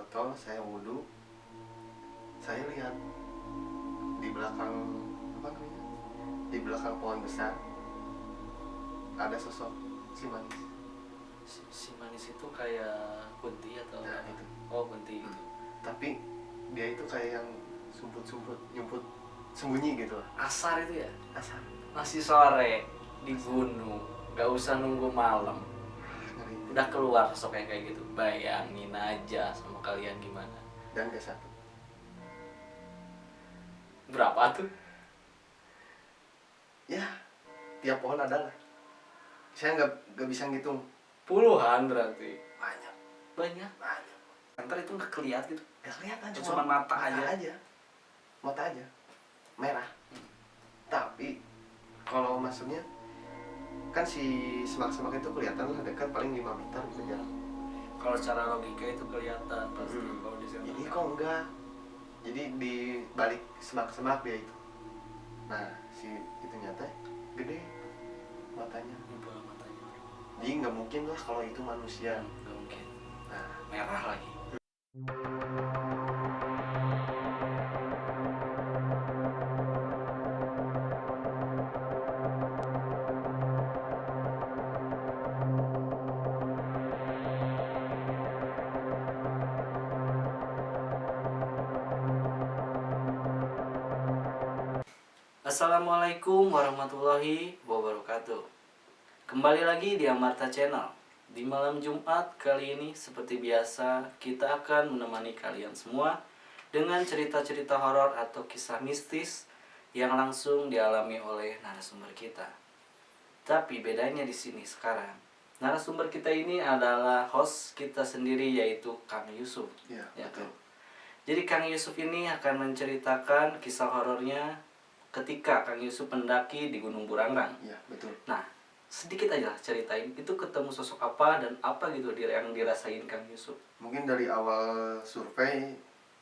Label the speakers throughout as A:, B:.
A: botol, saya wudhu, saya lihat di belakang apa namanya, di belakang pohon besar ada sosok si manis.
B: Si manis itu kayak kunti atau
A: Nah,
B: apa?
A: itu.
B: Oh, kunti itu.
A: Tapi dia itu kayak yang nyumput sembunyi gitu lah.
B: Asar itu ya?
A: Asal
B: Masih sore di gunung, nggak usah nunggu malam.
A: ngeri.
B: Udah keluar sosoknya kayak gitu. Bayangin aja sama kalian gimana.
A: Dan gak satu,
B: Berapa tuh?
A: ya tiap pohon ada lah. Saya nggak bisa ngitung.
B: Puluhan berarti.
A: Banyak.
B: Banyak. Ntar itu nggak kelihatan gitu.
A: Gak kelihatan,
B: Cuma mata aja.
A: Mata aja merah. Tapi kalau maksudnya kan si semak-semak itu kelihatan lah dekat, paling 5 meter gitu jarak.
B: Kalau secara logika itu kelihatan pasti. Kalau di sana.
A: Jadi kok enggak, jadi di balik semak-semak dia itu. Nah si itu nyata gede matanya.
B: Bola matanya.
A: Jadi nggak mungkin lah kalau itu manusia.
B: Nggak mungkin.
A: Nah,
B: Merah lagi. Assalamualaikum warahmatullahi wabarakatuh. Kembali lagi di Amarta Channel. Di malam Jumat kali ini seperti biasa kita akan menemani kalian semua dengan cerita-cerita horor atau kisah mistis yang langsung dialami oleh narasumber kita. Tapi bedanya di sini sekarang, narasumber kita ini adalah host kita sendiri yaitu Kang Yusuf.
A: iya
B: Ya,
A: betul.
B: Kang. Jadi Kang Yusuf ini akan menceritakan kisah horornya ketika Kang Yusuf mendaki di Gunung Burangrang.
A: Iya betul.
B: Nah, sedikit aja lah ceritain itu ketemu sosok apa dan apa gitu yang dirasain Kang Yusuf.
A: Mungkin dari awal survei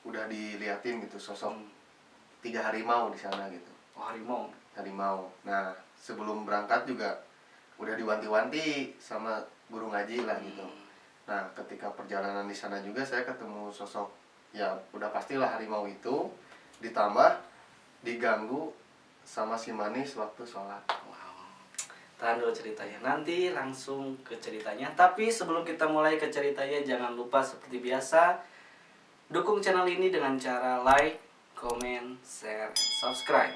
A: udah diliatin gitu sosok 3 harimau di sana gitu.
B: Oh, harimau.
A: Harimau. Nah sebelum berangkat juga udah diwanti-wanti sama guru ngaji lah gitu. Nah ketika perjalanan di sana juga saya ketemu sosok, ya udah pastilah harimau itu, ditambah diganggu sama si manis waktu sholat.
B: Wow. Tahan dulu ceritanya. Nanti langsung ke ceritanya. Tapi sebelum kita mulai ke ceritanya, jangan lupa seperti biasa dukung channel ini dengan cara like, comment, share, and subscribe.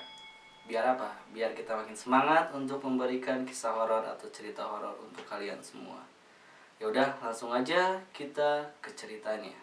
B: Biar apa? Biar kita makin semangat untuk memberikan kisah horor atau cerita horor untuk kalian semua. Ya udah, langsung aja kita ke ceritanya.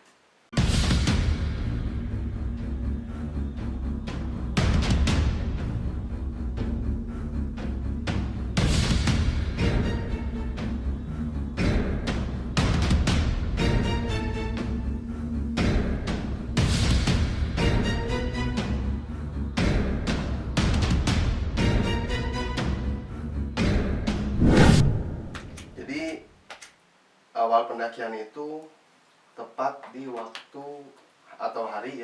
A: Jadi awal pendakian itu tepat di waktu atau hari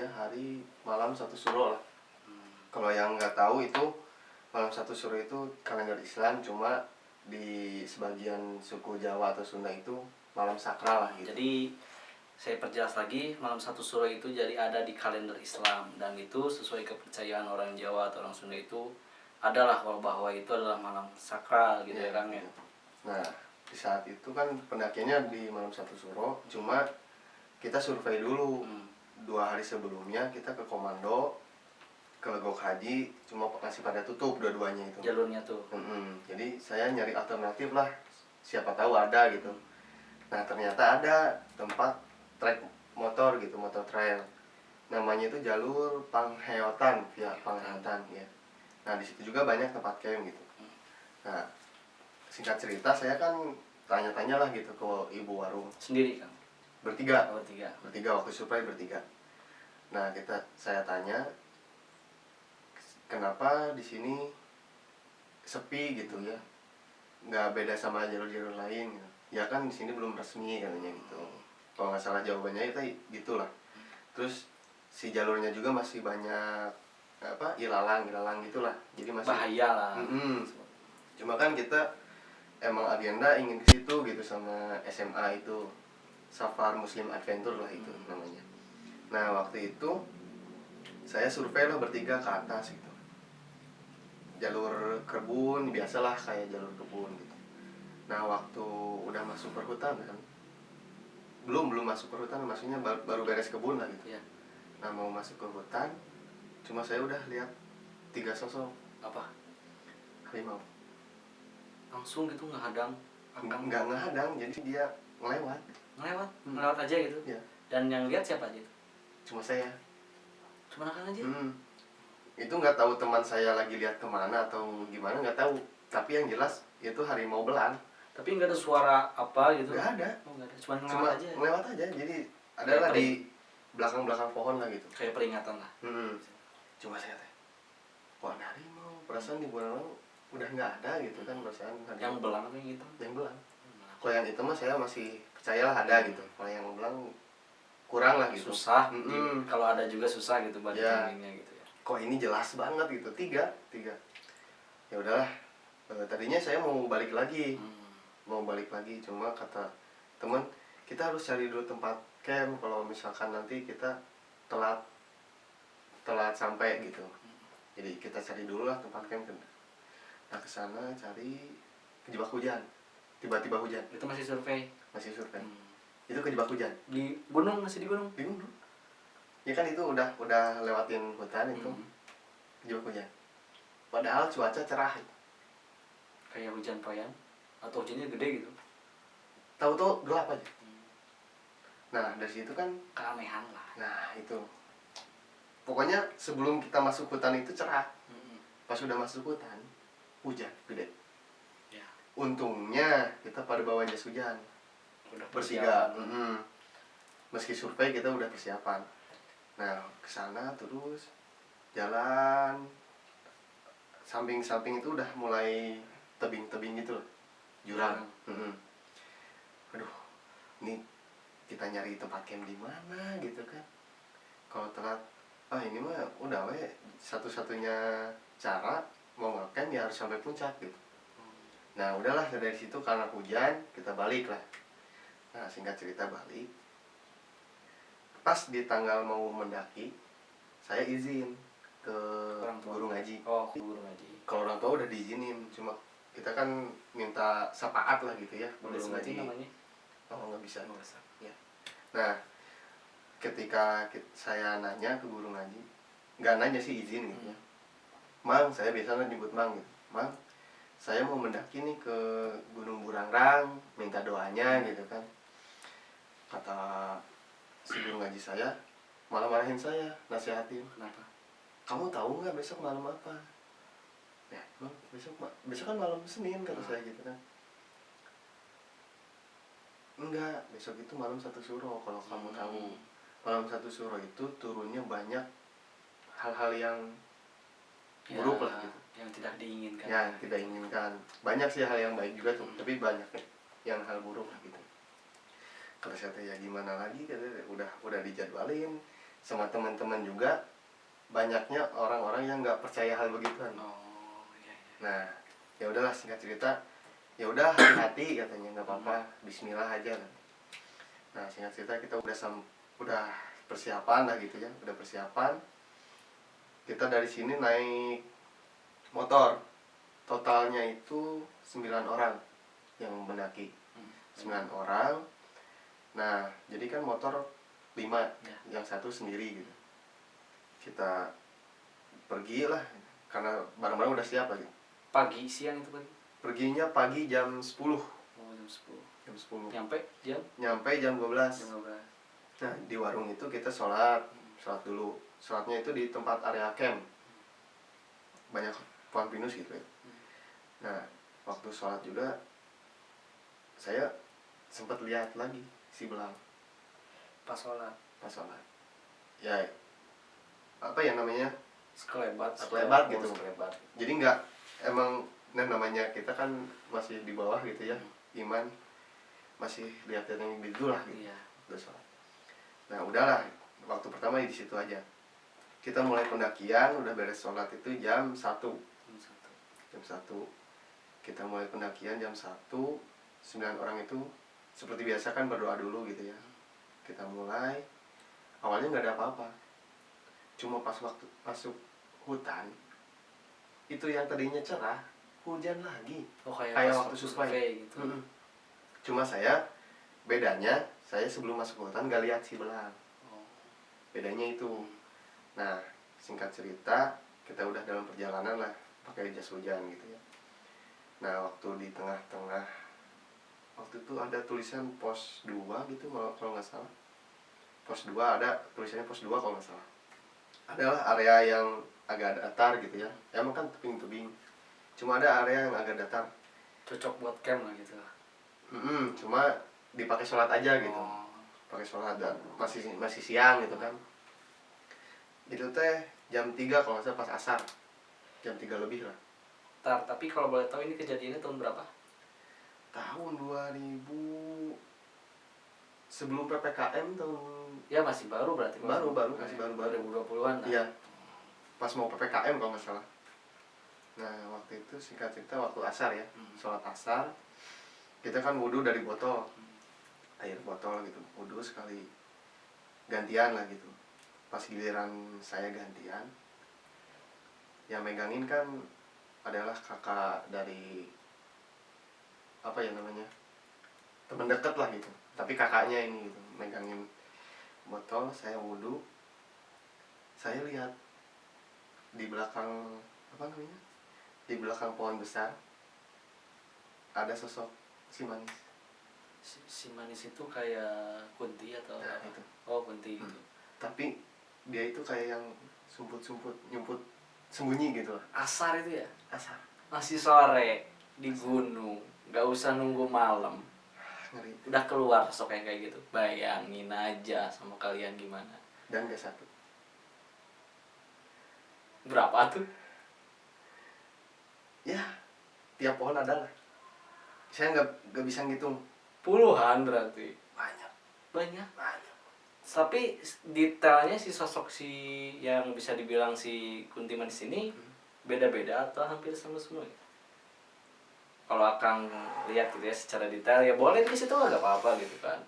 A: malam satu suro lah. Kalau yang nggak tahu itu malam satu suro itu kalender Islam, cuma di sebagian suku Jawa atau Sunda itu malam sakral lah gitu.
B: Jadi saya perjelas lagi, malam satu suro itu jadi ada di kalender Islam dan itu sesuai kepercayaan orang Jawa atau orang Sunda itu adalah bahwa itu adalah malam sakral gitu ya Kang ya.
A: Nah di saat itu kan pendakiannya di malam satu suro, cuma kita survei dulu 2 hari sebelumnya kita ke komando ke Legok Haji, cuma masih pada tutup dua-duanya itu
B: Jalurnya tuh.
A: Jadi saya nyari alternatif lah, siapa tahu ada gitu. Nah ternyata ada tempat trek motor gitu, motor trail, namanya itu jalur Pangheotan, via Pangheotan ya. Nah di situ juga banyak tempat camp gitu. Nah singkat cerita saya kan tanya-tanya lah gitu ke ibu warung.
B: Sendiri Kang?
A: Bertiga waktu survei bertiga. Nah saya tanya kenapa di sini sepi gitu ya, nggak beda sama jalur-jalur lain gitu. Ya kan di sini belum resmi katanya gitu. Kalau nggak salah jawabannya itu gitulah. Terus si jalurnya juga masih banyak apa ilalang gitulah, jadi masih
B: Bahaya lah.
A: Cuma kan kita emang agenda ingin ke situ gitu sama SMA itu, Safar Muslim Adventure lah itu namanya. Nah waktu itu saya survei lah bertiga ke atas gitu, jalur kebun biasalah kayak jalur kebun gitu. Nah waktu udah masuk perhutanan, belum masuk perhutanan, maksudnya baru beres kebun lah gitu.
B: Iya.
A: Nah mau masuk ke hutan, cuma saya udah lihat 3 sosok
B: Apa?
A: harimau.
B: Langsung gitu ngehadang akang?
A: Nggak ngehadang, jadi dia ngelewat.
B: Ngelewat aja gitu.
A: Ya,
B: Dan yang lihat siapa aja itu?
A: cuma saya.
B: Cuma akang aja.
A: Itu nggak tahu teman saya lagi lihat kemana atau gimana, nggak tahu. Tapi yang jelas itu harimau belang.
B: Tapi nggak ada suara apa gitu?
A: Nggak ada.
B: Oh, nggak ada. Cuma
A: Cuma
B: ngelewat aja.
A: ngelewat aja. Jadi adalah di belakang pohon lah gitu.
B: Kayak peringatan lah.
A: Cuma saya teh, kok ada harimau? Perasaan di bulan lalu udah nggak ada gitu kan, perasaan harimau.
B: Yang belang apa yang gitu?
A: Yang belang. Kalau yang itu mah saya masih percayalah ada gitu. Kalau yang belang kurang lah gitu.
B: Susah. Kalau ada juga susah gitu
A: Ya.
B: bandinginnya gitu ya.
A: Kok ini jelas banget gitu, tiga. Ya udahlah. Tadinya saya mau balik lagi, cuma kata teman, kita harus cari dulu tempat camp kalau misalkan nanti kita telat sampai gitu. Jadi kita cari dulu lah tempat camp. Nah kesana cari, kejebak hujan, tiba-tiba hujan.
B: Itu masih survei.
A: Itu kejebak hujan
B: Di gunung, masih di gunung.
A: di gunung. Ya kan itu udah lewatin hutan itu, kejebak hujan. Padahal cuaca cerah.
B: Kayak hujan payang atau hujannya gede gitu.
A: Tahu tuh gelap aja. Nah dari situ kan,
B: Keanehan lah.
A: nah itu. Pokoknya sebelum kita masuk hutan itu cerah. Pas udah masuk hutan, hujan gede.
B: Ya.
A: Untungnya kita pada bawa jas hujan.
B: Udah
A: Bertiga. Meski survei kita udah persiapan. Nah kesana terus jalan, samping itu udah mulai tebing gitu loh, jurang. Aduh, ini kita nyari tempat camp di mana gitu kan. Kalau telat, ini mah udah satu-satunya cara mau ngecamp ya harus sampai puncak gitu. Nah udahlah dari situ karena hujan kita balik lah. Nah singkat cerita balik. Pas di tanggal mau mendaki, saya izin ke guru ngaji.
B: Oh, ke guru ngaji.
A: Kalau orang tua udah diizinin, cuma kita kan minta syafaat lah gitu ya,
B: Boleh
A: guru ngaji.
B: sebutin namanya?
A: Oh nggak bisa.
B: Nggak usah.
A: Ya. Nah ketika saya nanya ke guru ngaji, nggak nanya sih, izin gitu ya. Mang, saya biasanya nyebut Mang gitu. Mang, saya mau mendaki nih ke Gunung Burangrang, minta doanya gitu kan. Kata si guru ngaji saya, malah marahin saya, nasihatin.
B: Kenapa?
A: Kamu tahu nggak besok malam apa? Ya, Bang, besok kan malam Senin, kata saya gitu kan. Enggak, besok itu malam 1 Suro. Kalau kamu tahu, malam 1 Suro itu turunnya banyak hal-hal yang buruk lah gitu.
B: Yang tidak diinginkan.
A: Ya, tidak inginkan. Banyak sih hal yang baik juga tuh, tapi banyak yang hal buruk lah gitu. Kalau saya tanya gimana lagi, udah dijadwalin sama teman-teman juga. Banyaknya orang-orang yang nggak percaya hal begituan.
B: Oh, iya.
A: Nah, ya udahlah singkat cerita, ya udah hati-hati katanya, nggak apa-apa, Bismillah aja kan. Nah singkat cerita kita udah persiapan lah gitu ya, udah persiapan. Kita dari sini naik motor, totalnya itu 9 orang yang mendaki, 9 orang. Nah jadi kan motor 5, yang satu sendiri gitu. Kita pergi lah, karena barang-barang udah siap lagi.
B: Pagi, siang itu pagi?
A: Perginya pagi jam 10.
B: Oh, jam 10.
A: Jam 10.
B: Nyampe
A: Jam 12.
B: Jam 12.
A: Nah, di warung itu kita sholat dulu. Sholatnya itu di tempat area camp. Banyak pohon pinus gitu ya. Nah, waktu sholat juga saya sempat lihat lagi si belang
B: Pas sholat.
A: Ya, apa ya namanya?
B: Sekelebat
A: gitu. Jadi emang namanya kita kan masih di bawah gitu ya, iman masih lihat yang gitu lah gitu.
B: Iya.
A: Udah sholat. Nah udahlah, waktu pertama di situ aja. Kita mulai pendakian, udah beres sholat itu jam 1. Kita mulai pendakian jam 1. 9 orang itu seperti biasa kan berdoa dulu gitu ya. Kita mulai, awalnya nggak ada apa-apa, cuma pas waktu masuk hutan itu yang tadinya cerah hujan lagi,
B: Oh,
A: kayak
B: pas
A: waktu survei
B: gitu.
A: Cuma bedanya saya sebelum masuk hutan nggak lihat si belang,
B: Oh.
A: bedanya itu. Nah, singkat cerita, kita udah dalam perjalanan lah pakai jas hujan gitu ya. Nah, waktu di tengah-tengah, waktu itu ada tulisan pos 2 gitu kalau nggak salah. Pos 2 ada tulisannya pos 2 kalau nggak salah. Adalah area yang agak datar gitu ya. Emang kan tebing-tebing. Cuma ada area yang agak datar.
B: Cocok buat camp lah gitu.
A: Cuma dipakai sholat aja gitu.
B: Oh.
A: Pakai sholat dan masih siang gitu kan. Itu teh jam 3 kalau nggak salah pas asar. Jam 3 lebih lah.
B: Tapi kalau boleh tahu ini kejadiannya tahun berapa?
A: Tahun 2000 sebelum PPKM tahun
B: Ya masih baru berarti.
A: Baru, masih baru-baru.
B: 2020-an lah.
A: Iya. Pas mau PPKM kalau nggak salah. Nah, waktu itu singkat cerita waktu asar ya. Sholat asar. Kita kan wudhu dari botol. Air botol gitu. Wudhu sekali. Gantian lah gitu. Pas giliran saya gantian, yang megangin kan adalah kakak dari apa ya namanya, teman dekat lah gitu, tapi kakaknya ini gitu megangin botol. Saya wudhu, saya lihat di belakang apa namanya, di belakang pohon besar ada sosok si manis.
B: Si manis itu kayak kunti atau
A: Nah, itu.
B: Oh, kunti gitu.
A: Tapi dia itu kayak yang sumput sembunyi gitu lah.
B: Asar itu ya?
A: Asar.
B: Masih sore di gunung, nggak usah nunggu malam.
A: Ngeri.
B: Udah keluar sosok yang kayak gitu. Bayangin aja sama kalian gimana.
A: Dan gak satu.
B: Berapa tuh?
A: Ya, tiap pohon ada lah. Saya nggak bisa ngitung.
B: Puluhan berarti.
A: Banyak.
B: Banyak. Tapi detailnya si sosok si yang bisa dibilang si Kunti Manis ini beda-beda atau hampir sama semua gitu? Kalau Akang lihat gitu ya secara detail, ya boleh di situ nggak apa-apa gitu kan,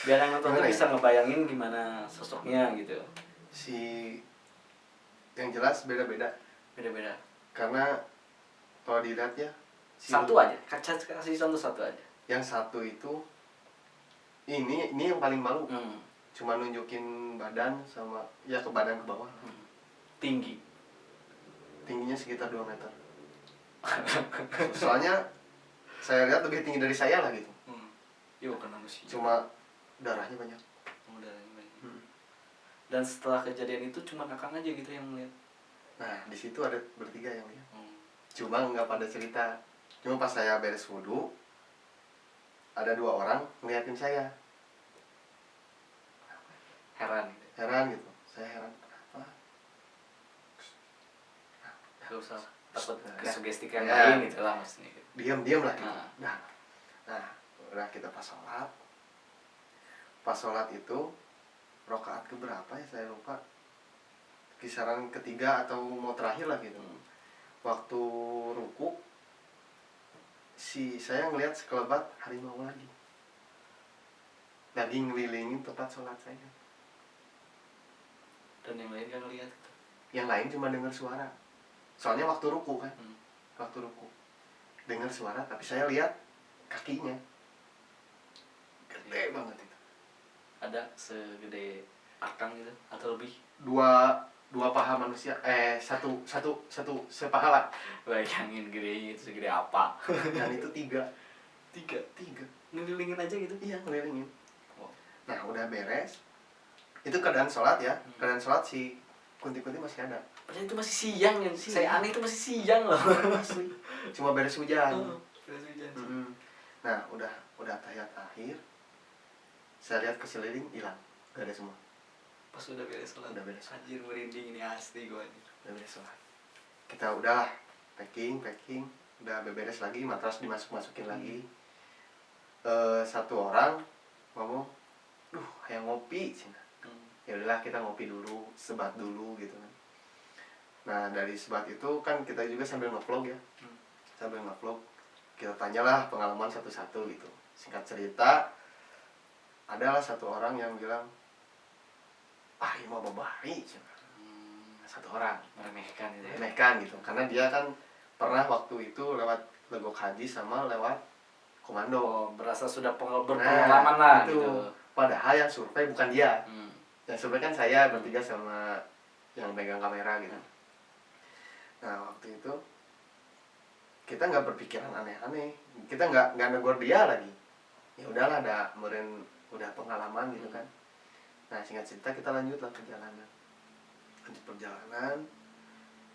B: biar yang nonton tuh bisa ngebayangin gimana sosoknya gitu.
A: Si yang jelas beda-beda karena kalau dilihat ya
B: satu aja, kasih contoh satu aja.
A: Yang satu itu ini yang paling malu. Cuma nunjukin badan sama ya ke badan ke bawah. Tingginya sekitar 2 meter. Soalnya saya lihat lebih tinggi dari saya lah gitu.
B: Yo, kenapa sih?
A: Cuma darahnya banyak.
B: Dan setelah kejadian itu cuma Akang aja gitu yang melihat.
A: Nah, di situ ada bertiga yang lihat. Cuma nggak pada cerita. Cuma pas saya beres wudhu, ada 2 orang ngeliatin saya. Heran gitu. Saya heran. Kenapa?
B: Gak usah takut kesugesti yang lain gitu lah maksudnya.
A: Diam lah gitu. Nah, udah kita pas sholat. Pas sholat itu rakaat keberapa ya saya lupa. Kisaran ketiga atau mau terakhir lah gitu. Waktu ruku, saya ngelihat sekelebat harimau lagi ngelilingin tempat sholat saya.
B: Dan yang lain kan ngeliat gitu.
A: Yang lain cuma dengar suara. Soalnya waktu ruku kan. Waktu ruku dengar suara, tapi saya lihat kakinya gede banget itu.
B: Ada segede Akang gitu atau lebih?
A: Dua paha manusia, satu sepaha lah.
B: Bayangin gedenya itu segede apa?
A: Dan itu tiga.
B: Ngelilingin aja gitu?
A: Iya, ngelilingin. Nah, udah beres. Itu keadaan sholat ya. Keadaan sholat si kunti-kunti masih ada.
B: Padahal itu masih siang ya. Saya aneh itu masih siang loh.
A: Cuma beres hujan.
B: Beres hujan.
A: Nah, udah tahiyat akhir. Saya lihat ke sekeliling hilang. Gak ada semua.
B: Pas udah beres sholat. Anjir, merinding ini asli gue anjir.
A: Udah beres sholat. Kita udah packing. Udah beres lagi, matras dimasukin lagi. Satu orang ngomong, kayak ngopi cina. Ya udahlah, kita ngopi dulu, sebat dulu gitu kan. Nah, dari sebat itu kan kita juga sambil nge-vlog ya. Sambil nge-vlog, kita tanyalah pengalaman satu-satu gitu. Singkat cerita, adalah satu orang yang bilang, ah ini mah babai satu orang
B: meremehkan gitu ya.
A: remehkan gitu karena dia kan pernah waktu itu lewat legok haji sama lewat komando.
B: Oh, berasa sudah berpengalaman lah
A: itu.
B: gitu.
A: Padahal yang survei bukan dia. Yang survei kan saya bertiga
B: Hmm.
A: sama yang pegang kamera gitu. Nah waktu itu kita nggak berpikiran aneh-aneh, kita nggak negor dia lagi. Ya udahlah, ada meren udah pengalaman gitu kan. Nah singkat cerita kita lanjutlah perjalanan. Lanjut perjalanan,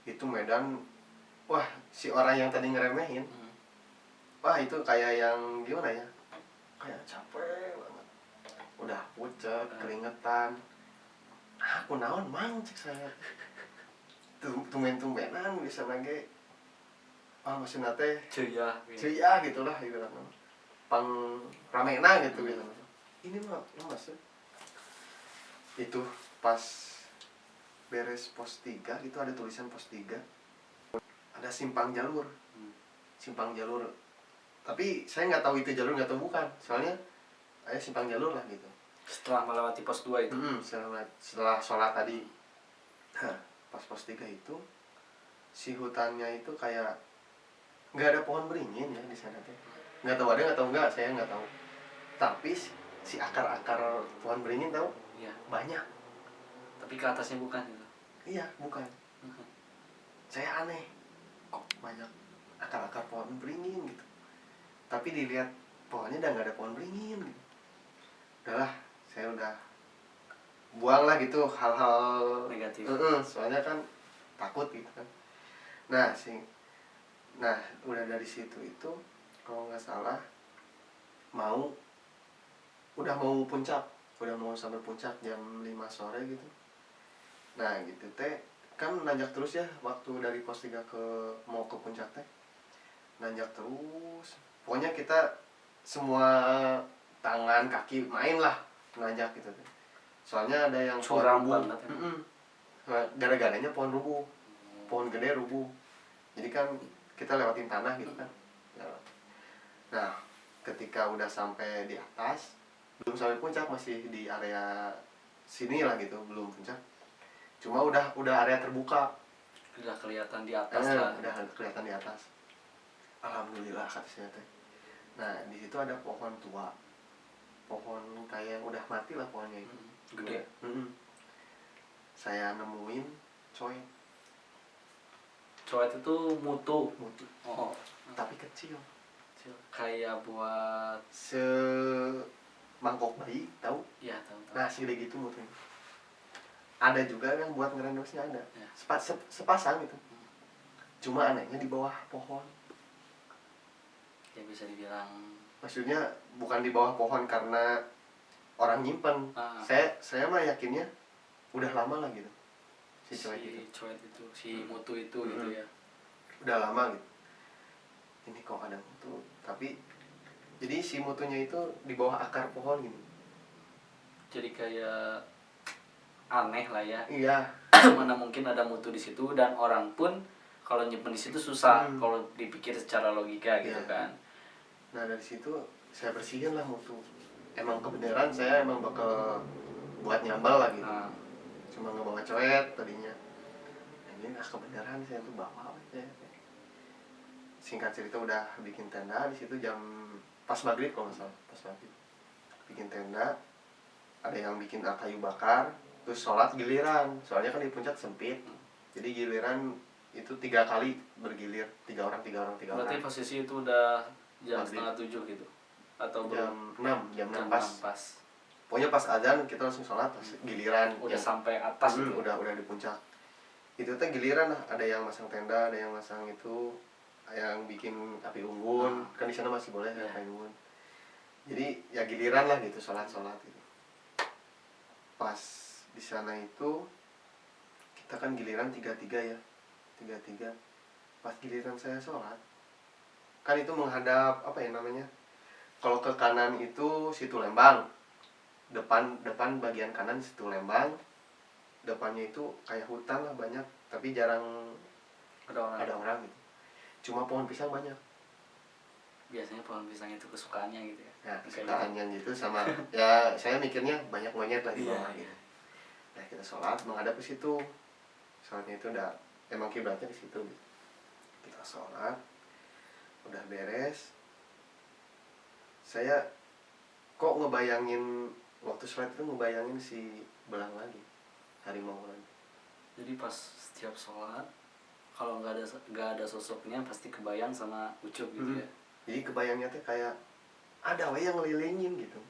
A: itu medan, wah si orang yang tadi ngeremehin, wah itu kayak yang gimana ya, kayak capek banget, udah pucet, keringetan. Aku naon mang cek saya, tumben-tumbenan bisa lagi, maksudnya teh
B: Ceria
A: ceria gitulah gitu kan, pang ramena gitu gitu. Ini mah maksud itu pas beres pos 3 itu ada tulisan pos 3 ada simpang jalur. Simpang jalur, tapi saya nggak tahu itu jalur nggak tahu bukan, soalnya ada simpang jalur lah gitu.
B: setelah melewati pos 2 itu.
A: Setelah sholat tadi. Nah, pas pos 3 itu si hutannya itu kayak nggak ada pohon beringin ya di sana teh. Nggak tahu ada nggak tahu nggak, saya nggak tahu. Tapi si akar-akar pohon beringin tahu
B: Iya.
A: banyak.
B: Tapi ke atasnya bukan gitu.
A: Iya bukan. Saya aneh, kok banyak akar-akar pohon beringin gitu. Tapi dilihat pohonnya udah nggak ada pohon beringin gitu. Udahlah, saya udah buang lah gitu hal-hal
B: negatif.
A: Soalnya kan takut gitu kan. Nah udah dari situ itu kalau nggak salah udah mau puncak, udah mau sampai puncak jam 5 sore gitu. Nah gitu teh kan nanjak terus ya, waktu dari pos 3 mau ke puncak teh nanjak terus, pokoknya kita semua tangan kaki main lah nanjak gitu teh. Soalnya ada yang
B: Curam
A: pohon
B: banget
A: rubuh. Gara-garanya pohon rubuh, pohon gede rubuh, jadi kan kita lewatin tanah gitu kan. Nah ketika udah sampai di atas, belum sampai puncak, masih di area sini lah gitu, belum puncak, cuma udah area terbuka,
B: Udah kelihatan di atas lah.
A: udah kelihatan di atas. Alhamdulillah kata saya teh. Nah di situ ada pohon tua, pohon kayak udah mati lah pohonnya itu.
B: Gede.
A: Saya nemuin coy.
B: Coet itu mutu. Oh,
A: Tapi kecil,
B: kayak buat
A: mangkok bayi tahu.
B: ya tahu.
A: Nah segede gitu mutunya. Ada juga yang buat ngerendosnya ada
B: Ya.
A: sepasang gitu. Cuma anehnya di bawah pohon.
B: Ya bisa dibilang
A: Maksudnya bukan di bawah pohon karena orang nyimpen. Saya mah yakinnya udah lama lah gitu si coet itu.
B: Si mutu itu gitu ya.
A: Udah lama gitu. Ini kok ada mutu, tapi jadi si mutunya itu di bawah akar pohon gitu.
B: Jadi kayak aneh lah ya.
A: Iya.
B: Mana mungkin ada mutu di situ, dan orang pun kalau nyimpen di situ susah kalau dipikir secara logika gitu kan.
A: Nah dari situ saya bersihin lah mutu. Emang kebenaran saya emang bakal buat nyambal lah gitu. Cuma ngebawa coet tadinya. Ini kebenaran saya tuh bawa aja. Singkat cerita udah bikin tenda di situ jam pas maghrib kalau nggak salah, pas maghrib bikin tenda. Ada yang bikin kayu bakar, terus sholat giliran. Soalnya kan di puncak sempit, jadi giliran itu 3 kali bergilir, 3 orang.
B: Berarti posisi itu udah jam setengah 7 gitu atau
A: jam 6 pas. Pokoknya pas azan kita langsung sholat, pas giliran
B: udah sampai atas itu.
A: udah di puncak. Itu teh giliran lah, ada yang masang tenda, ada yang masang itu, yang bikin api unggun. Kan di sana masih boleh ya api unggun. Jadi ya giliran lah gitu, sholat gitu. Pas di sana itu kita kan giliran 3-3 ya. 3-3. Pas giliran saya sholat, kan itu menghadap apa ya namanya? Kalau ke kanan itu Situ Lembang. Depan bagian kanan Situ Lembang. Depannya itu kayak hutan lah banyak, tapi jarang ada orang gitu. Cuma pohon pisang banyak.
B: Biasanya pohon pisang itu kesukaannya gitu ya.
A: Ya, kesukaannya gitu sama ya saya mikirnya banyak monyet lah di bawah gitu. Nah kita sholat menghadap ke situ, sholatnya itu udah emang kiblatnya di situ gitu. Kita sholat udah beres, saya kok ngebayangin waktu sholat itu ngebayangin si belang lagi, harimau lagi.
B: Jadi pas setiap sholat kalau nggak ada sosoknya pasti kebayang sama Ucup gitu ya.
A: Jadi kebayangnya tuh kayak ada we yang ngelilingin gitu.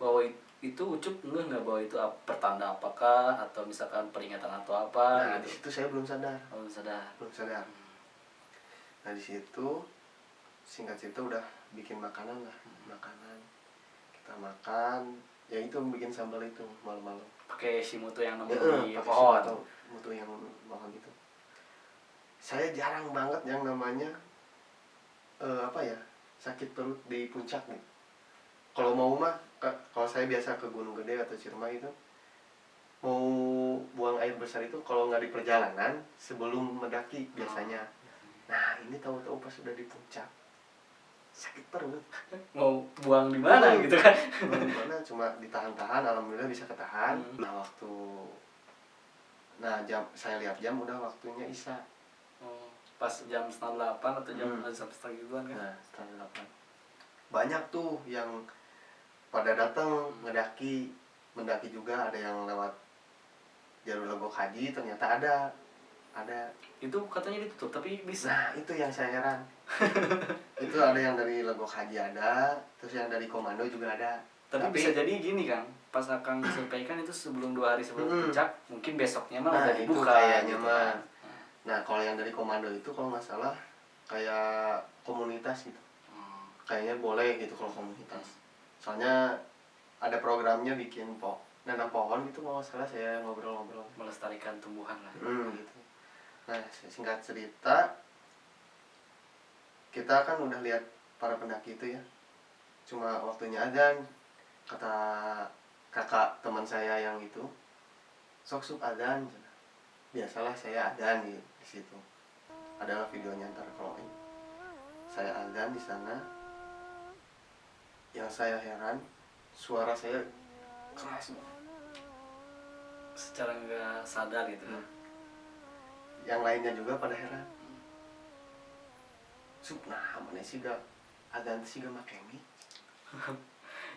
B: Bahwa itu Ucup nggak bahwa itu pertanda apakah atau misalkan peringatan atau apa
A: Nah
B: gitu.
A: di situ saya belum sadar.
B: Belum sadar.
A: Nah di situ singkat cerita udah bikin makanan lah, makanan kita makan, ya itu bikin sambal itu malam-malam.
B: Pakai si mutu yang nemu di
A: Pakai
B: pohon.
A: mutu yang pohon itu. Saya jarang banget yang namanya sakit perut di puncak nih. Kalau mau mah, kalau saya biasa ke Gunung Gede atau Ciremai itu, mau buang air besar itu kalau nggak di perjalanan sebelum mendaki biasanya. Nah ini tahu-tahu pas sudah di puncak sakit perut.
B: Mau buang di mana gitu kan?
A: Buang di mana cuma ditahan-tahan, alhamdulillah bisa ketahan. Nah saya lihat jam udah waktunya Isya.
B: Pas jam 7:30 atau jam 7:30 gituan kan?
A: Nah 7:30 banyak tuh yang pada datang mendaki juga, ada yang lewat jalur Legok Haji, ternyata ada
B: Itu katanya ditutup tapi bisa.
A: Nah itu yang saya heran. Itu ada yang dari Legok Haji ada, terus yang dari Komando juga ada.
B: Tapi bisa jadi gini kan, pas Akang sampaikan itu sebelum 2 hari sebelum puncak, mungkin besoknya mah
A: nah,
B: udah
A: itu
B: dibuka
A: kayaknya
B: gitu
A: mah.
B: kan.
A: Nah kalau yang dari Komando itu kalau nggak salah kayak komunitas gitu, kayaknya boleh gitu kalau komunitas. Soalnya ada programnya bikin nanam pohon gitu, kalau nggak salah saya ngobrol-ngobrol.
B: Melestarikan tumbuhan lah.
A: Gitu. Nah singkat cerita, kita kan udah lihat para pendaki itu ya, cuma waktunya adzan, kata kakak teman saya yang itu, sok adzan. Biasalah saya adzan di situ. Adalah videonya ntar kalau ini. Saya adzan di sana. Yang saya heran, suara saya keras banget.
B: Secara nggak sadar gitu.
A: Yang lainnya juga pada heran. Nah, mana sih gak adzan sih gak make mic?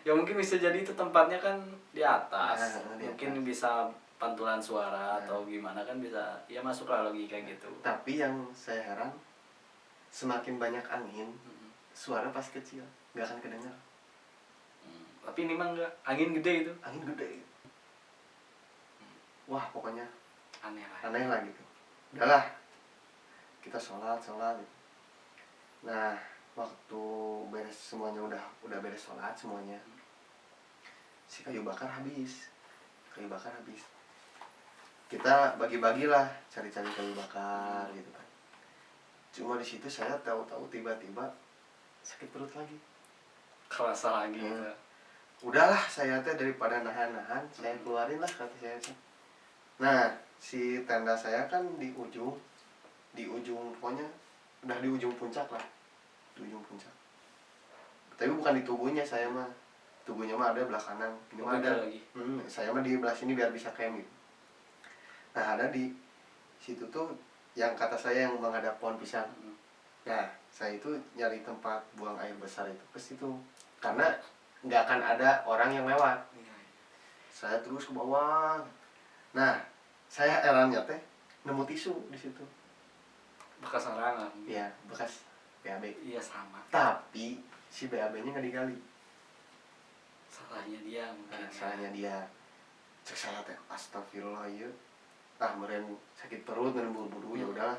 B: Ya mungkin bisa jadi itu tempatnya kan di atas.
A: Nah,
B: mungkin bisa pantulan suara atau gimana kan bisa, ya masuklah logika gitu.
A: Tapi yang saya heran, semakin banyak angin, suara pasti kecil, nggak akan kedengar.
B: Tapi ini mah enggak, angin gede itu.
A: Angin gede. Wah pokoknya
B: Aneh
A: lah gitu. Udahlah, kita sholat gitu. Nah waktu beres semuanya udah beres sholat semuanya, si kayu bakar habis. Kita bagi-bagilah cari-cari kayu bakar gitu kan. Cuma di situ saya tahu-tahu tiba-tiba sakit perut lagi.
B: Kerasa lagi gitu.
A: Udahlah saya teh daripada nahan-nahan, saya keluarin lah kata saya. Nah si tenda saya kan di ujung pokoknya udah di ujung puncak lah, tapi bukan di tubuhnya saya mah. Tubuhnya mah ada belah kanan, ini mah ada
B: lagi.
A: Saya mah di belah sini biar bisa camp gitu. Nah ada di situ tuh yang kata saya yang menghadap pohon pisang. Nah saya itu nyari tempat buang air besar itu ke situ, karena nggak akan ada orang yang lewat. Saya terus ke bawah. Nah saya herannya teh nemu tisu di situ.
B: Bekas sarangan.
A: Iya bekas BAB.
B: Iya sama.
A: Tapi si BAB-nya nggak digali.
B: Salahnya dia mungkin.
A: Salahnya dia. Cek salah teh astagfirullah ya. Meren sakit perut dan buru-buru ya udahlah.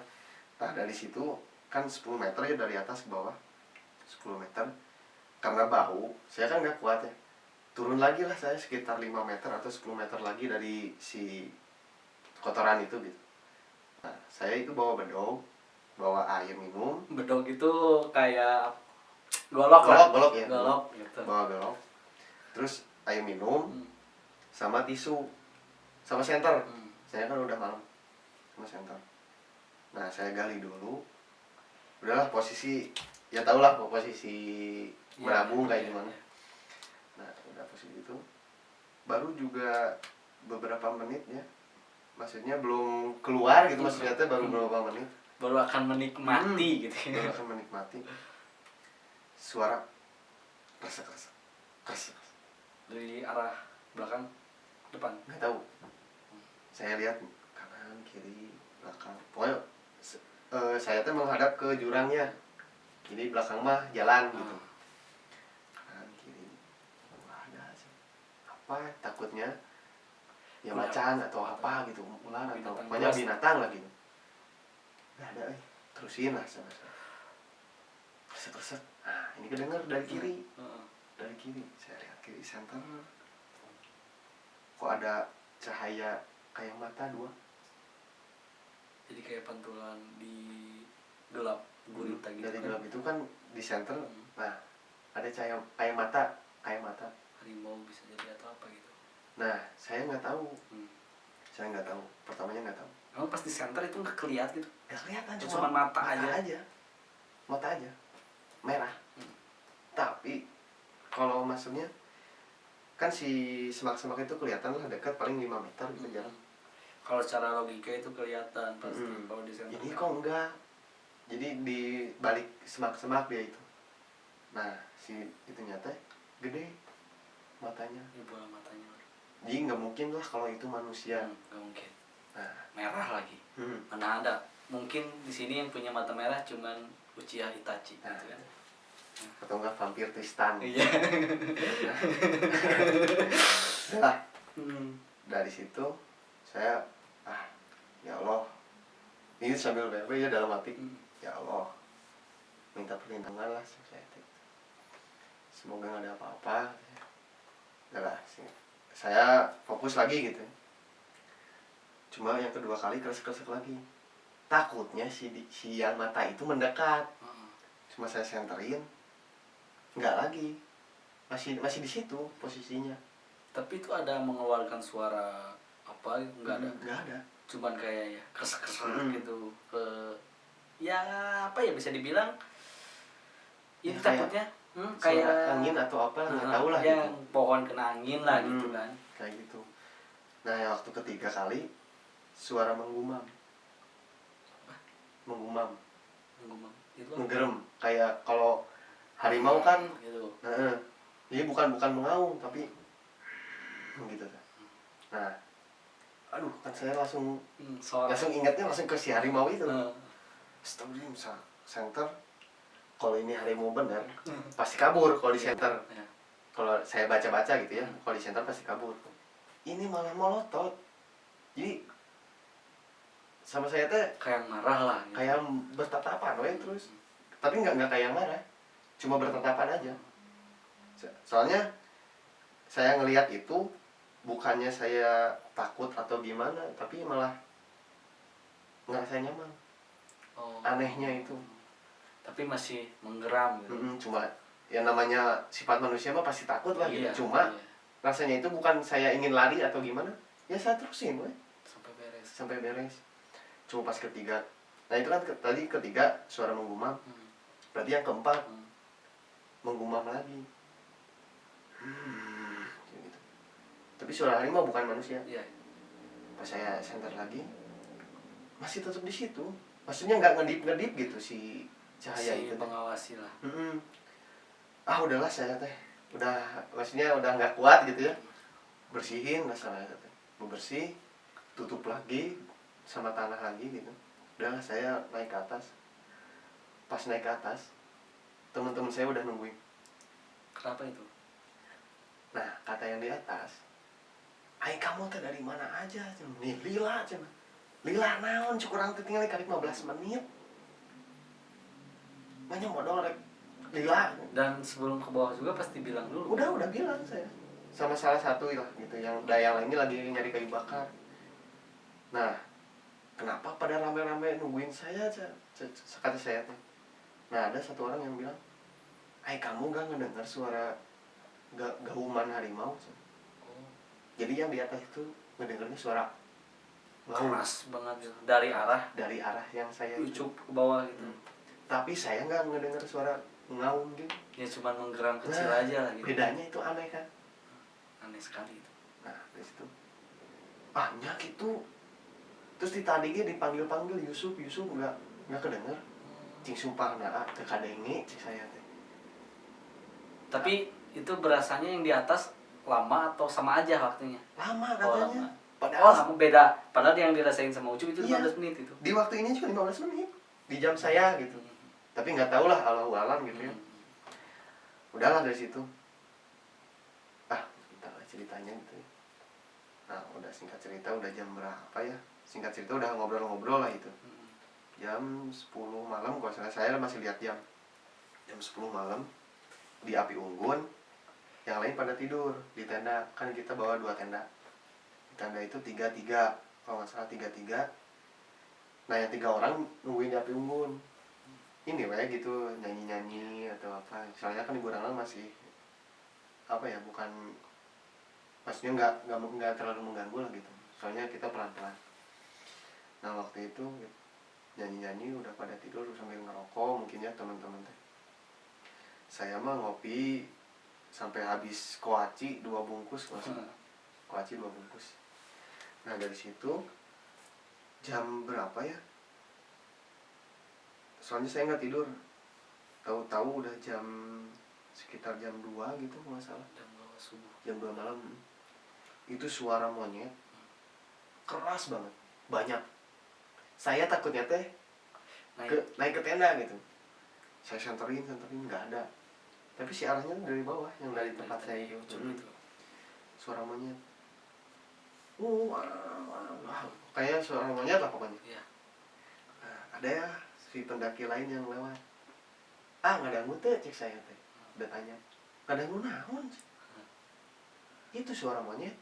A: Nah dari situ kan 10 meter ya dari atas ke bawah. 10 meter. Karena bau, saya kan nggak kuat ya. Turun lagi lah saya sekitar 5 meter atau 10 meter lagi dari si kotoran itu gitu. Nah saya itu bawa bedog, bawa air minum.
B: Bedog itu kayak golok
A: ya.
B: Golok gitu.
A: Bawa golok. Terus air minum sama tisu sama senter. Saya kan udah malam sama senter. Nah saya gali dulu. Udahlah posisi, ya tau lah posisi menabung kayak gimana. Nah udah posisi itu, baru juga beberapa menit ya, maksudnya belum keluar gitu, maksudnya baru beberapa menit
B: baru akan menikmati gitu ya.
A: baru akan menikmati suara kresek
B: Dari arah belakang depan.
A: nggak tahu, saya lihat kanan kiri belakang pokoknya saya tuh menghadap ke jurangnya, kiri belakang mah jalan gitu, kanan kiri nggak ada sih. Apa takutnya ya macan atau apa gitu, ular atau pokoknya binatang lah gitu. Nggak ada, terusin lah sama saya kresek. Nah ini kedengar dari kiri, dari kiri saya lihat kiri center, kok ada cahaya kayak mata dua.
B: Jadi kayak pantulan di gelap gurita gitu.
A: Dari
B: kan.
A: gelap itu kan di center, nah ada cahaya kayak mata
B: Harimau bisa jadi atau apa gitu.
A: nah saya nggak tahu, pertamanya nggak tahu.
B: Emang pas di center itu nggak kelihatan gitu.
A: Nggak kelihatan,
B: Cuma mata aja.
A: Mata aja merah. Tapi kalau maksudnya kan si semak-semak itu kelihatan lah dekat, paling 5 meter gitu jarak.
B: Kalau secara logika itu kelihatan pasti kalau di center.
A: Ini kok enggak, jadi di balik semak-semak dia itu. Nah si itu nyata gede matanya.
B: Ini bola matanya.
A: Jadi nggak mungkin lah kalau itu manusia.
B: Nggak mungkin.
A: Nah
B: Merah lagi. Mana ada? Mungkin di sini yang punya mata merah cuman Uchiha Itachi gitu kan.
A: Atau enggak vampir Tristan.
B: Iya.
A: Nah, dari situ saya ya Allah, ini sambil BB ya dalam hati, ya Allah minta perlindungan lah saya, semoga nggak ada apa-apa. Udah lah, saya fokus lagi gitu. Cuma yang kedua kali kresek lagi, takutnya si yang mata itu mendekat. Cuma saya senterin, nggak lagi, masih di situ posisinya.
B: Tapi itu ada mengeluarkan suara apa? Nggak ada.
A: Nggak ada.
B: Cuman kayak ya kresek gitu ke ya apa ya bisa dibilang ini
A: Ya,
B: takutnya
A: kayak angin atau apa nggak tahu lah
B: ya,
A: gitu.
B: pohon kena angin lah gitu kan.
A: Kayak gitu. Nah yang waktu ketiga kali suara menggumam
B: Itu
A: ngegerem, kayak kalau harimau kan
B: gitu.
A: Jadi bukan mengaum tapi gitu. Nah aduh kan saya langsung ingatnya langsung ke si harimau itu. Astagfirullah, bisa center, kalau ini harimau bener pasti kabur kalau di center. Kalau saya baca-baca gitu ya, kalau di center pasti kabur. Ini malah melotot, jadi sama saya teh
B: kayak marah lah gitu.
A: kayak bertatapan terus, tapi nggak kayak marah, cuma bertatapan aja. Soalnya saya ngelihat itu bukannya saya takut atau gimana, tapi malah ngerasa nyaman. Anehnya itu.
B: Tapi masih menggeram gitu.
A: Cuma ya namanya sifat manusia mah pasti takut lah gitu. Cuma rasanya itu bukan saya ingin lari atau gimana, ya saya terusin sampai beres. Cuma pas ketiga, nah itu kan tadi ketiga suara menggumam, berarti yang keempat menggumam lagi. Gitu. Tapi suara harimau bukan manusia. Pas saya center lagi, masih tetap di situ. Maksudnya nggak ngedip gitu si cahaya itu.
B: Mengawasi lah.
A: Udahlah saya maksudnya udah nggak kuat gitu ya. Bersihin lah saya bebersih, tutup lagi sama tanah lagi gitu. Udahlah saya naik ke atas. Pas naik ke atas, teman-teman saya udah nungguin.
B: Kenapa itu?
A: Nah kata yang di atas, kamu teh dari mana aja? Nih lila cuman. Lila naon cukurang teh tinggal kali 15 menit. Banyak modal rek lila.
B: Dan sebelum ke bawah juga pasti bilang dulu.
A: Udah bilang saya. Sama salah satu lah gitu yang lainnya lagi nyari kayu bakar. Nah, kenapa pada rame-rame nungguin saya aja? Kata saya teh. Nah, ada satu orang yang bilang, kamu gak ngedengar suara gauman harimau? Jadi yang di atas itu ngedengarnya suara
B: keras banget gitu. Dari arah
A: yang saya
B: ucup ke bawah gitu.
A: Tapi saya nggak ngedengar suara ngaum gitu.
B: Ya cuma menggeram kecil aja lah gitu.
A: Bedanya itu aneh kan?
B: Aneh sekali itu.
A: Nah, dari situ banyak itu. Terus ditadinya dipanggil Yusuf nggak kedenger. Cing sumpah teu kadenge cik saya teh.
B: Tapi itu berasanya yang di atas lama atau sama aja waktunya?
A: Lama
B: Oh,
A: katanya.
B: lama.
A: Padahal
B: lama beda. Padahal yang dirasain sama Ucup itu
A: iya,
B: 15 menit itu.
A: di waktu ini cuma 15 menit di jam saya gitu. Tapi nggak tahu lah Allahu alam gitu ya. Udahlah dari situ. Kita lah ceritanya gitu. Nah, udah singkat cerita udah jam berapa ya? Singkat cerita udah ngobrol-ngobrol lah itu. Jam 10 malam kalau saya masih lihat jam. Jam 10 malam di api unggun, yang lain pada tidur di tenda. Kan kita bawa 2 tenda. Di tenda itu 3-3, kalau nggak salah 3-3. Nah yang 3 orang nungguin di api unggun. Ini kayak gitu, nyanyi-nyanyi atau apa. Soalnya kan ibu Ranglang masih apa ya, bukan, maksudnya nggak terlalu mengganggu lah gitu. Soalnya kita pelan-pelan. Nah waktu itu nyanyi-nyanyi udah pada tidur sambil ngerokok mungkin ya teman-teman teh. Saya mah ngopi sampai habis koaci 2 bungkus maksudnya. Koaci 2 bungkus. Nah dari situ jam berapa ya? Soalnya saya nggak tidur. Tahu-tahu udah sekitar jam 2 gitu nggak salah.
B: Jam 2 subuh.
A: Jam 2 malam. Itu suara monyet keras banget, banyak. Saya takutnya teh naik ke tenda gitu. Saya senterin nggak ada. Tapi si arahnya dari bawah, yang dari tempat saya itu. Suara monyet. Kayak suara monyet lah pokoknya.
B: Iya.
A: Nah, ada ya si pendaki lain yang lewat. Nggak ada teh cek saya teh. Udah tanya. Nggak ada naon. Itu suara monyet.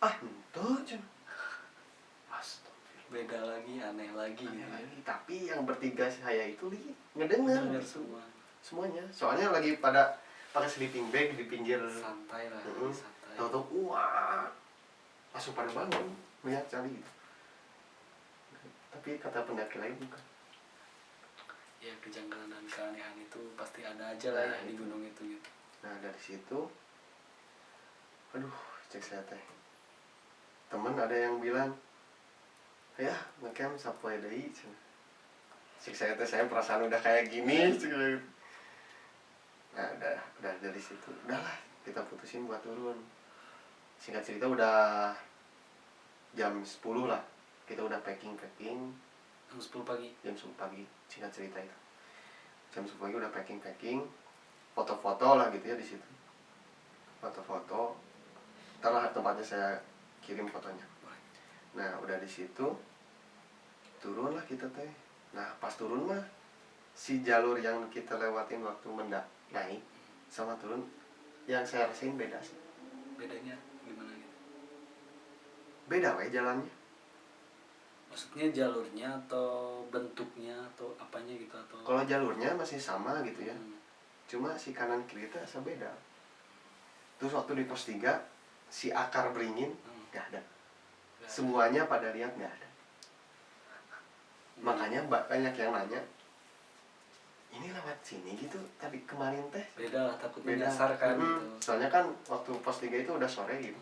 A: Entah cina. Astagfirullah.
B: Beda lagi, aneh lagi.
A: Tapi yang bertiga saya itu ngedenger gitu.
B: Semua.
A: Semuanya. Soalnya lagi pada pakai sleeping bag di pinggir.
B: Santai lah, santai.
A: Tahu-tahu langsung pada bangun melihat cari gitu. Tapi kata pendaki lain bukan.
B: Ya kejanggalan dan keanehan itu pasti ada aja lah ya di gunung itu gitu.
A: Nah dari situ, cek saya teh. Temen ada yang bilang, ya ngecamp sapoe deui. Cek saya teh, saya perasaan udah kayak gini. Nah udah dari situ, udahlah kita putusin buat turun. Singkat cerita udah jam 10 lah, kita udah packing.
B: Jam 10 pagi.
A: Jam 10 pagi, singkat cerita itu. Jam 10 pagi udah packing, foto-foto lah gitu ya di situ. Foto-foto, ntar tempatnya saya kirim fotonya. Nah udah di situ turun lah kita teh. Nah pas turun mah si jalur yang kita lewatin waktu naik sama turun yang saya rasain beda sih.
B: Bedanya gimana gitu?
A: Beda jalannya.
B: Maksudnya jalurnya atau bentuknya atau apanya gitu atau?
A: Kalau jalurnya masih sama gitu ya. Cuma si kanan kiri itu asa beda. Terus waktu di pos 3 si akar beringin nggak ada. Semuanya pada lihat nggak ada. Makanya banyak yang nanya, ini lewat sini gitu, tapi kemarin teh
B: beda lah, takut menyasar kan gitu.
A: Soalnya kan waktu pos 3 itu udah sore gitu.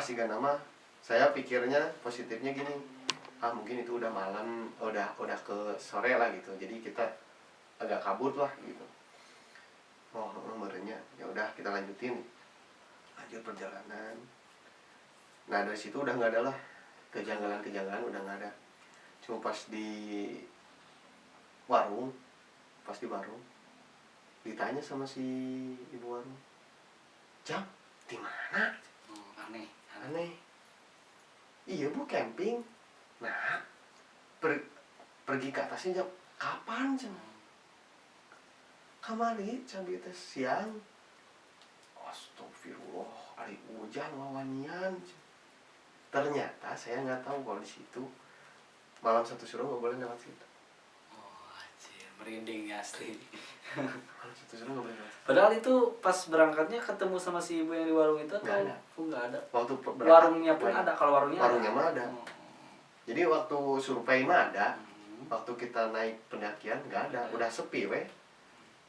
A: Siga nama saya pikirnya positifnya gini, mungkin itu udah malam, udah ke sore lah gitu. Jadi kita agak kabut lah gitu. Merenya ya udah kita lanjut perjalanan. Nah dari situ udah nggak ada lah kejanggalan udah nggak ada. Cuma pas di warung ditanya sama si ibu warung, jam di mana? Aneh. Iya bu, camping. Nah pergi ke atasnya jam kapan jam? Kamari cabai teh siang. Astagfirullah, hari hujan wawanian. Ternyata saya nggak tahu kalau di situ malam satu suruh nggak boleh lewat situ.
B: Anjir, merinding asli.
A: Malam satu suruh nggak boleh lewat situ.
B: Padahal itu pas berangkatnya ketemu sama si ibu yang di warung itu atau nggak ada?
A: Waktu
B: warungnya pun ada. Kalau warungnya
A: mah ada. Jadi waktu survei mah ada. Waktu kita naik pendakian nggak ada, udah sepi weh.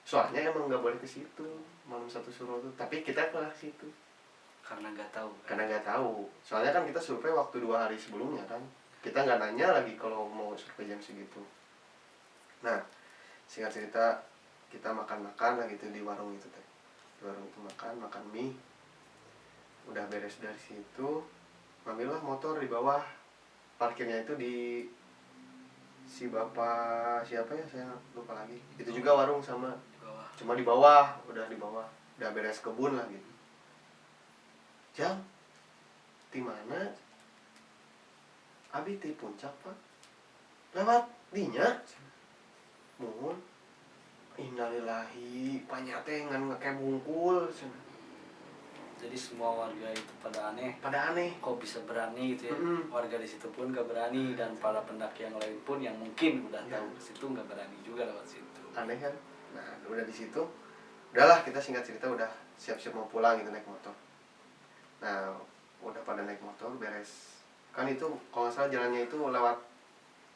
A: Soalnya emang nggak boleh ke situ malam satu suruh tuh. Tapi kita ke situ.
B: karena nggak tahu kan?
A: Karena nggak tahu. Soalnya kan kita survei waktu 2 hari sebelumnya kan. Kita nggak nanya lagi kalau mau survei jam segitu. Nah, singkat cerita kita makan-makan lah gitu di warung itu teh. Di warung itu makan mie. Udah beres dari situ, ambillah motor di bawah. Parkirnya itu di si bapak siapa ya, saya lupa lagi. Itu juga warung sama.
B: Di bawah.
A: Cuma di bawah, udah di bawah. Udah beres kebun lah gitu. Jam di mana? Abi di puncak pak. Lewat dinya. Mohon. Innalillahi, panyate ngan ngake bungkul.
B: Jadi semua warga itu pada aneh.
A: Pada aneh.
B: Kok bisa berani gitu ya? Warga di situ pun gak berani, dan para pendaki yang lain pun yang mungkin udah tahu ke situ gak berani juga lewat situ.
A: Aneh kan? Nah, udah di situ, udahlah kita singkat cerita udah siap-siap mau pulang gitu naik motor. Nah, udah pada naik motor beres. Kan itu kalau nggak salah jalannya itu lewat,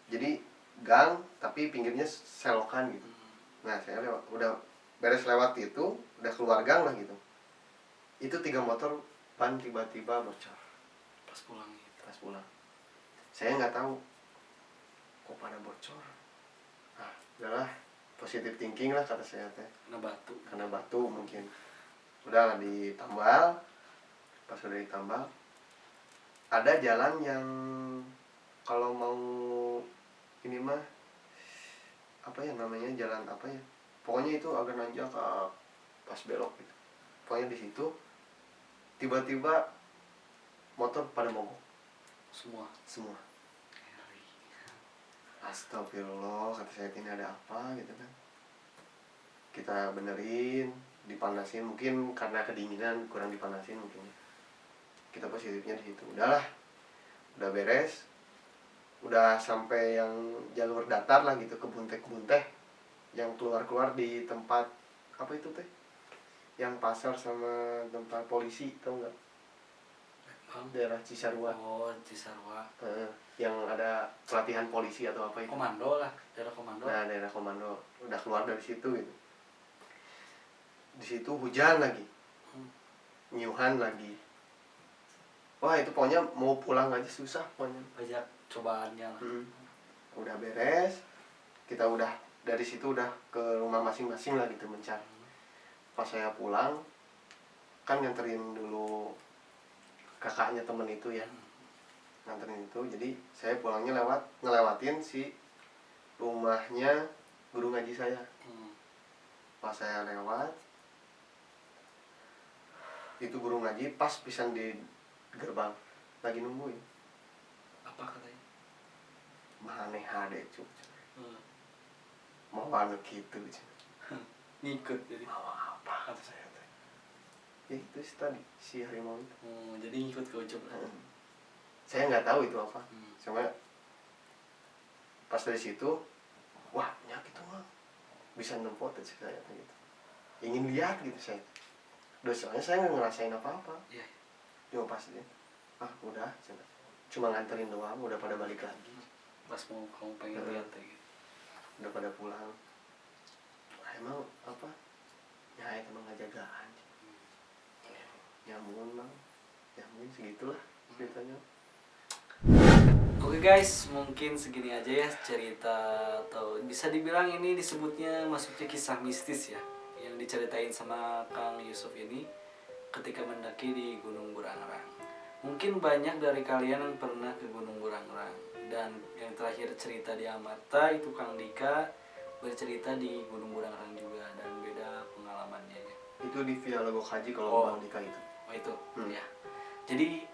A: jadi gang tapi pinggirnya selokan gitu. Nah, saya lewat, udah beres lewat itu, udah keluar gang lah gitu. Itu 3 motor ban tiba-tiba bocor
B: Pas pulang gitu.
A: pas pulang. Saya nggak tahu kok pada bocor. Ah, udahlah, positive thinking lah kata saya teh. Karena batu mungkin. Udahlah ditambal. Pas udah ditambal, ada jalan yang kalau mau ini mah apa ya namanya, jalan apa ya, pokoknya itu agak nanjak pas belok gitu. Pokoknya di situ tiba-tiba motor pada mogok semua. Astagfirullah, kata saya, ini ada apa gitu kan. Kita benerin, dipanasin, mungkin karena kedinginan kurang dipanasin mungkin. Kita positifnya di situ. Udahlah, udah beres, udah sampai yang jalur datar lah gitu, kebun teh yang keluar di tempat apa itu teh, yang pasar sama tempat polisi, tau nggak? Daerah Cisarua.
B: Oh, Cisarua.
A: Yang ada pelatihan polisi atau apa itu.
B: Komando lah, daerah komando.
A: Nah, daerah komando. Udah keluar dari situ gitu. Di situ hujan lagi, nyuhan lagi. Wah, itu pokoknya mau pulang aja susah pokoknya.
B: Banyak cobaannya lah.
A: Udah beres, kita udah dari situ udah ke rumah masing-masing lah gitu mencari. Pas saya pulang, kan nganterin dulu kakaknya temen itu ya, nganterin itu. Jadi saya pulangnya ngelewatin si rumahnya guru ngaji saya. Pas saya lewat, itu guru ngaji pas pisan di gerbang lagi nungguin.
B: Apa katanya?
A: Maneh hade cuk. Mau anu gitu cuk.
B: Ngikut jadi.
A: Mau apa kata saya teh. Ya itu sih tadi si harimau itu.
B: Jadi ngikut ke Ucup lah.
A: Saya nggak tahu itu apa. Cuma pas dari situ, wah nyakit tuh mah bisa nempot sih saya gitu. Ingin lihat gitu saya. Soalnya saya nggak ngerasain apa-apa.
B: Iya.
A: Cuma pas dia, udah, cuma nganterin doang, udah pada balik lagi.
B: Pas mau kamu pengen lihat gitu.
A: Udah pada pulang. Emang apa? Ya emang ngajagaan. Nyamun bang, nyamun segitulah ceritanya.
B: Oke guys, mungkin segini aja ya cerita, atau bisa dibilang ini disebutnya masuknya kisah mistis ya, yang diceritain sama Kang Yusuf ini ketika mendaki di Gunung Burangrang. Mungkin banyak dari kalian yang pernah ke Gunung Burangrang. Dan yang terakhir cerita di Amarta itu Kang Dika bercerita di Gunung Burangrang juga, dan beda pengalamannya ya.
A: Itu di Via Lagok Haji kalau Bang Dika itu.
B: Oh itu, ya. Jadi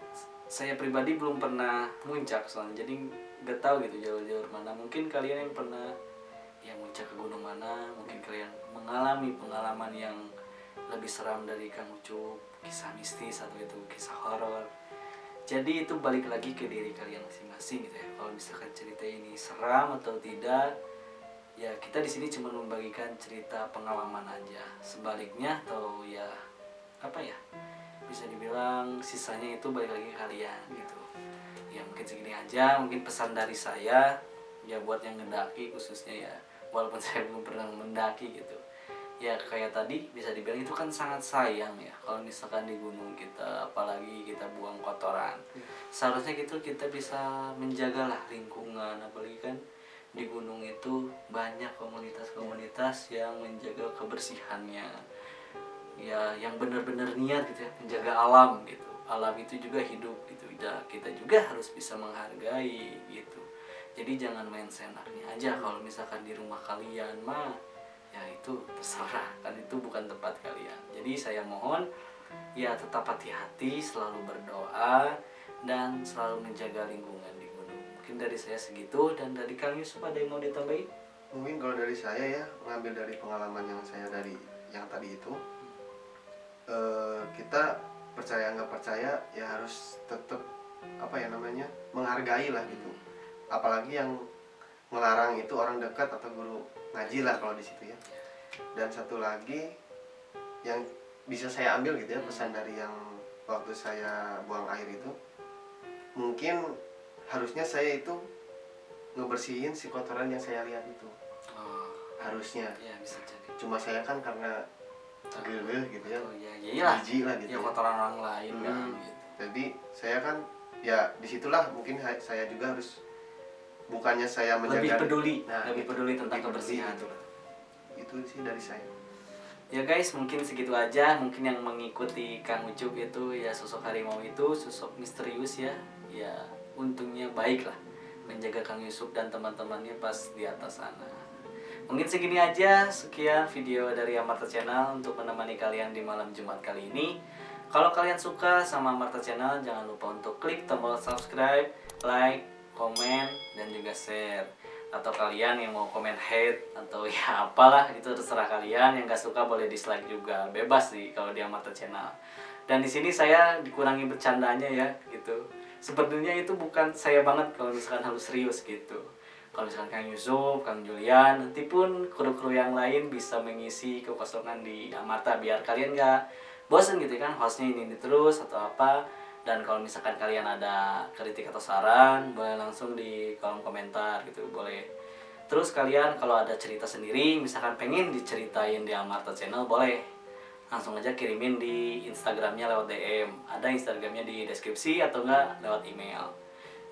B: saya pribadi belum pernah muncak soalnya, jadi nggak tahu gitu jalur-jalur mana. Mungkin kalian yang pernah yang muncak ke gunung mana, mungkin kalian mengalami pengalaman yang lebih seram dari Kang Ucup, kisah mistis atau itu kisah horor. Jadi itu balik lagi ke diri kalian masing-masing gitu ya. Kalau misalkan cerita ini seram atau tidak, ya kita di sini cuma membagikan cerita pengalaman aja. Sebaliknya atau ya apa ya, bisa dibilang sisanya itu balik lagi ke kalian gitu. Ya mungkin segini aja, mungkin pesan dari saya ya buat yang mendaki khususnya ya, walaupun saya belum pernah mendaki gitu. ya kayak tadi bisa dibilang itu kan sangat sayang ya kalau misalkan di gunung kita, apalagi kita buang kotoran. Seharusnya gitu kita bisa menjagalah lingkungan, apalagi kan di gunung itu banyak komunitas-komunitas yang menjaga kebersihannya, ya yang benar-benar niat gitu ya, menjaga alam gitu. Alam itu juga hidup gitu, ya, kita juga harus bisa menghargai gitu. Jadi jangan main seenaknya aja. Kalau misalkan di rumah kalian mah ya itu terserah, kan itu bukan tempat kalian. Jadi saya mohon ya tetap hati-hati, selalu berdoa dan selalu menjaga lingkungan di gunung. Mungkin dari saya segitu, dan dari Kang Yusuf ada yang mau ditambahin?
A: Mungkin kalau dari saya ya, mengambil dari pengalaman yang saya dari yang tadi itu, kita percaya nggak percaya ya harus tetap apa ya namanya, menghargai lah gitu. Apalagi yang ngelarang itu orang dekat atau guru ngaji lah kalau di situ ya. Dan satu lagi yang bisa saya ambil gitu ya, pesan dari yang waktu saya buang air itu, mungkin harusnya saya itu ngebersihin si kotoran yang saya lihat itu. Harusnya
B: Ya bisa jadi.
A: cuma saya kan karena geleh gitu ya,
B: Oh iya, iyalah.
A: jijik lah gitu
B: Ya
A: ya.
B: kotoran orang lain kan gitu.
A: Jadi saya kan ya disitulah mungkin saya juga harus, bukannya saya
B: Lebih
A: menjaga,
B: peduli,
A: nah,
B: lebih
A: itu,
B: peduli tentang
A: lebih peduli
B: kebersihan.
A: gitu. Itu sih dari saya.
B: Ya guys, mungkin segitu aja. Mungkin yang mengikuti Kang Ucup itu ya sosok harimau itu sosok misterius ya. Ya untungnya baik lah menjaga Kang Yusuf dan teman-temannya pas di atas sana. Mungkin segini aja, sekian video dari Amarta Channel untuk menemani kalian di malam Jumat kali ini. Kalau kalian suka sama Amarta Channel, jangan lupa untuk klik tombol subscribe, like, komen, dan juga share. Atau kalian yang mau komen hate atau ya apalah, itu terserah kalian. Yang gak suka boleh dislike juga, bebas sih kalau di Amarta Channel. Dan di sini saya dikurangi bercandanya ya gitu. Sebenarnya itu bukan saya banget kalau misalkan harus serius gitu. Kalau misalkan Kang Yusuf, Kang Julian, nanti pun kru-kru yang lain bisa mengisi kekosongan di Amarta biar kalian gak bosen gitu kan, hostnya ini terus atau apa. Dan kalau misalkan kalian ada kritik atau saran, boleh langsung di kolom komentar gitu, boleh. Terus kalian kalau ada cerita sendiri, misalkan pengen diceritain di Amarta Channel, boleh langsung aja kirimin di Instagramnya lewat DM. Ada Instagramnya di deskripsi atau enggak lewat email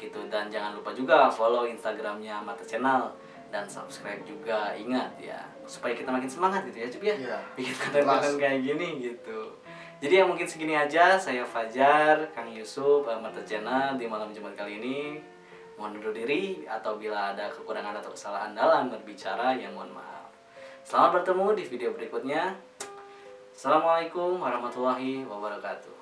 B: gitu. Dan jangan lupa juga follow Instagramnya Amarta Channel dan subscribe juga, ingat ya, supaya kita makin semangat gitu ya Cup ya,
A: Iya.
B: bikin konten-konten kayak gini gitu. Jadi ya mungkin segini aja. Saya Fajar, Kang Yusuf, Amarta Channel di malam Jumat kali ini. Mohon undur diri, atau bila ada kekurangan atau kesalahan dalam berbicara ya mohon maaf. Selamat bertemu di video berikutnya. Assalamualaikum warahmatullahi wabarakatuh.